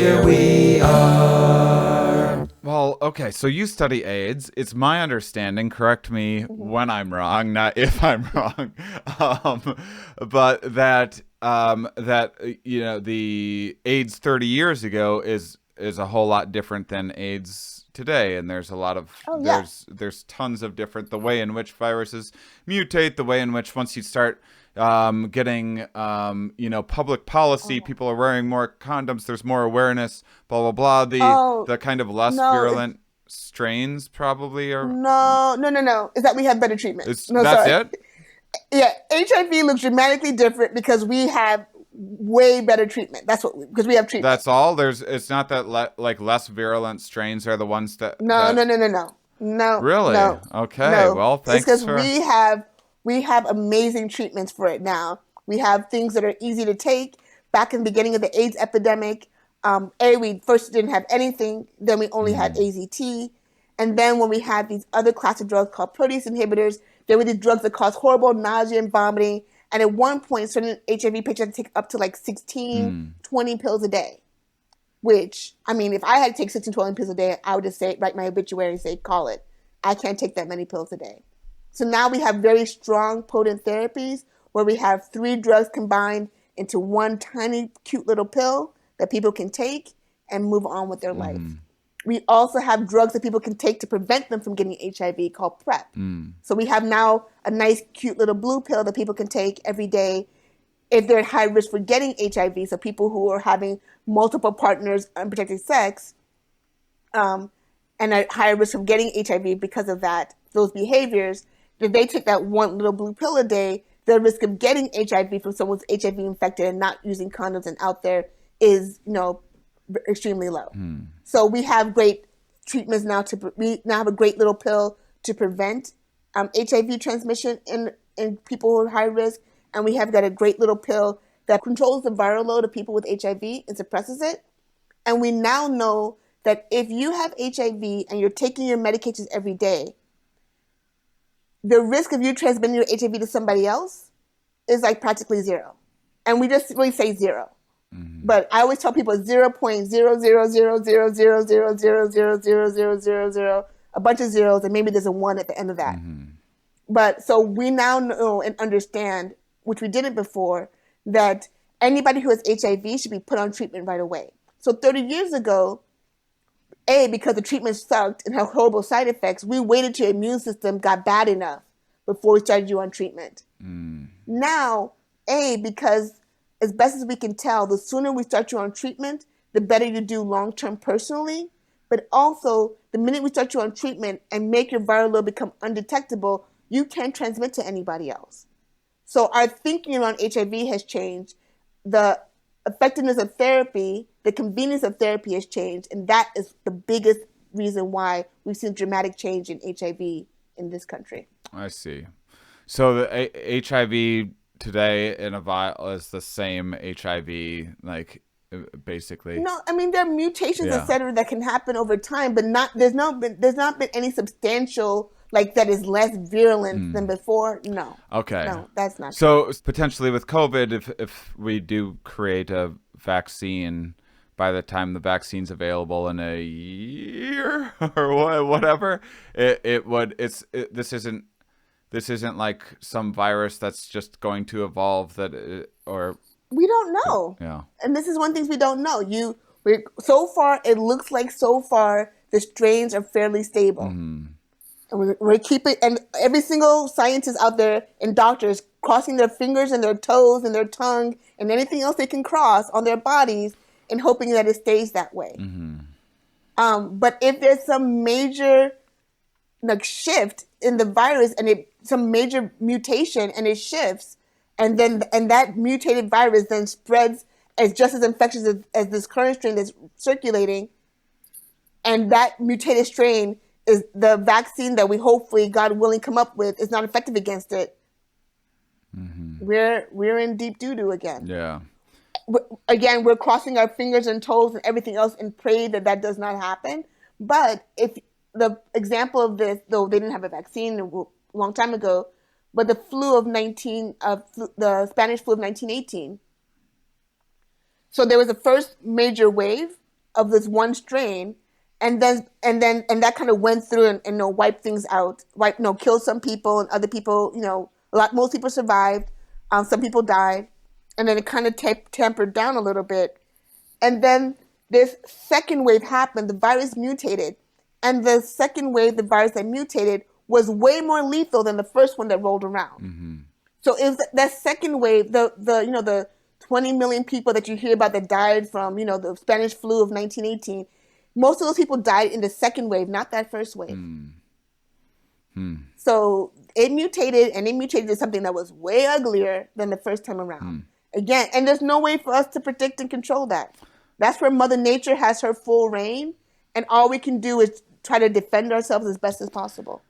here we are. Well, okay, so you study AIDS. It's my understanding, correct me when I'm wrong, not if I'm wrong, but the AIDS 30 years ago is a whole lot different than AIDS today, and there's a lot of Oh, yeah. there's tons of different, the way in which viruses mutate, the way in which once you start getting public policy, people are wearing more condoms, there's more awareness, blah blah blah. The kind of less virulent strains probably are No. Is that we have better treatment? That's sorry. it. Yeah, HIV looks dramatically different because we have way better treatment. That's what because we have treatment. That's all. It's not that less virulent strains are the ones that. No. Really? No. Okay. No. Well, thanks. It's because we have amazing treatments for it now. We have things that are easy to take. Back in the beginning of the AIDS epidemic, we first didn't have anything. Then we only had AZT. And then when we had these other class of drugs called protease inhibitors, there were these drugs that cause horrible nausea and vomiting. And at one point, certain HIV patients had to take up to like 16, 20 pills a day. Which, I mean, if I had to take 16, 20 pills a day, I would just write my obituary and say, call it. I can't take that many pills a day. So now we have very strong, potent therapies where we have 3 drugs combined into one tiny, cute little pill that people can take and move on with their life. We also have drugs that people can take to prevent them from getting HIV called PrEP. So we have now a nice, cute little blue pill that people can take every day if they're at high risk for getting HIV. So people who are having multiple partners, unprotected sex, and at higher risk of getting HIV because of those behaviors, if they take that one little blue pill a day, the risk of getting HIV from someone who's HIV infected and not using condoms and out there is, extremely low. So we have great treatments now. We now have a great little pill to prevent HIV transmission in people who are high risk, and we have got a great little pill that controls the viral load of people with HIV and suppresses it. And we now know that if you have HIV and you're taking your medications every day, the risk of you transmitting your HIV to somebody else is like practically zero. And we just really say zero. But I always tell people 0.000000000000000, a bunch of zeros, and maybe there's a 1 at the end of that. But so we now know and understand, which we didn't before, that anybody who has HIV should be put on treatment right away. So 30 years ago, because the treatment sucked and had horrible side effects, we waited till your immune system got bad enough before we started you on treatment. Now, because as best as we can tell, the sooner we start you on treatment, the better you do long-term personally. But also, the minute we start you on treatment and make your viral load become undetectable, you can't transmit to anybody else. So our thinking around HIV has changed. The effectiveness of therapy, the convenience of therapy has changed. And that is the biggest reason why we've seen dramatic change in HIV in this country. I see. So the HIV today in a vial is the same HIV, like basically. No, I mean there are mutations, etc., that can happen over time, but there's not been any substantial that is less virulent than before. No. Okay. No, that's not. So potentially with COVID, if we do create a vaccine, by the time the vaccine's available in a year or whatever, this isn't like some virus that's just going to evolve we don't know. Yeah. And this is one thing we don't know. So far it looks like the strains are fairly stable. And we're keeping, and every single scientist out there and doctors crossing their fingers and their toes and their tongue and anything else they can cross on their bodies and hoping that it stays that way. But if there's some major shift in the virus and some major mutation and it shifts, and that mutated virus then spreads as just as infectious as this current strain that's circulating, and that mutated strain is the vaccine that we hopefully, God willing, come up with is not effective against it, we're in deep doo-doo again. Yeah. Again, we're crossing our fingers and toes and everything else and pray that does not happen. But if the example of this, though they didn't have a vaccine a long time ago, but the Spanish flu of 1918. So there was the first major wave, of this one strain, and that kind of went through and wiped things out, killed some people, and other people, most people survived, some people died, and then it kind of tempered down a little bit, and then this second wave happened. The virus mutated, and the second wave, the virus that mutated, was way more lethal than the first one that rolled around. Mm-hmm. So it was that second wave, the 20 million people that you hear about that died from, the Spanish flu of 1918. Most of those people died in the second wave, not that first wave. So it mutated, and it mutated to something that was way uglier than the first time around. Again, and there's no way for us to predict and control that. That's where Mother Nature has her full reign, and all we can do is try to defend ourselves as best as possible.